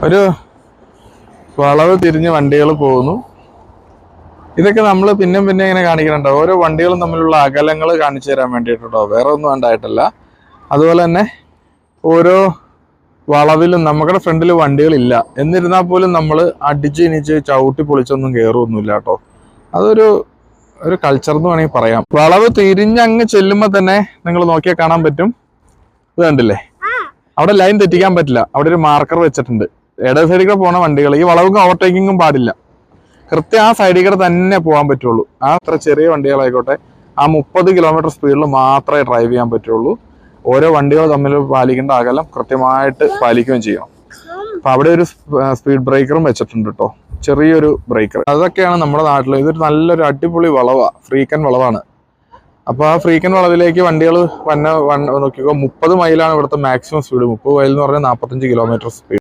ഒരു വളവ് തിരിഞ്ഞ് വണ്ടികൾ പോകുന്നു. ഇതൊക്കെ നമ്മൾ പിന്നെ ഇങ്ങനെ കാണിക്കുന്നുണ്ടോ, ഓരോ വണ്ടികളും തമ്മിലുള്ള അകലങ്ങൾ കാണിച്ചു തരാൻ വേണ്ടിയിട്ടുണ്ടോ, വേറെ ഒന്നും വേണ്ടായിട്ടല്ല. അതുപോലെ തന്നെ ഓരോ വളവിലും നമ്മുടെ ഫ്രണ്ടിൽ വണ്ടികളില്ല, എന്നിരുന്നാൽ പോലും നമ്മൾ അടിച്ച് ഇനിച്ച് ചവിട്ടി പൊളിച്ചൊന്നും കയറുമൊന്നുമില്ല കേട്ടോ. അതൊരു കൾച്ചർ എന്ന് വേണമെങ്കിൽ പറയാം. വളവ് തിരിഞ്ഞങ്ങ് ചെല്ലുമ്പോൾ തന്നെ നിങ്ങൾ നോക്കിയാൽ കാണാൻ പറ്റും, ഇത് കണ്ടില്ലേ, അവിടെ ലൈൻ തെറ്റിക്കാൻ പറ്റില്ല. അവിടെ ഒരു മാർക്കർ വെച്ചിട്ടുണ്ട്. ഇടത് സൈഡിൽ കൂടെ പോണ വണ്ടികൾ ഈ വളവും ഓവർടേക്കിങ്ങും പാടില്ല, കൃത്യം ആ സൈഡിൽ കൂടെ തന്നെ പോകാൻ പറ്റുള്ളൂ. ആ അത്ര ചെറിയ വണ്ടികളായിക്കോട്ടെ, ആ 30 കിലോമീറ്റർ സ്പീഡിൽ മാത്രമേ ഡ്രൈവ് ചെയ്യാൻ പറ്റുള്ളൂ. ഓരോ വണ്ടികൾ തമ്മിൽ പാലിക്കേണ്ട അകലം കൃത്യമായിട്ട് പാലിക്കുകയും ചെയ്യണം. അപ്പൊ അവിടെ ഒരു സ്പീഡ് ബ്രേക്കറും വെച്ചിട്ടുണ്ട് കേട്ടോ, ചെറിയൊരു ബ്രേക്കർ. അതൊക്കെയാണ് നമ്മുടെ നാട്ടിൽ. ഇതൊരു നല്ലൊരു അടിപൊളി വളവാണ്, ഫ്രീക്കൻ വളവാണ്. അപ്പോൾ ആ ഫ്രീക്കൻ വളവിലേക്ക് വണ്ടികൾ നോക്കിക്കോ, 30 മൈലാണ് ഇവിടുത്തെ മാക്സിമം സ്പീഡ്. 30 മൈൽ എന്ന് പറഞ്ഞാൽ 45 കിലോമീറ്റർ സ്പീഡ്.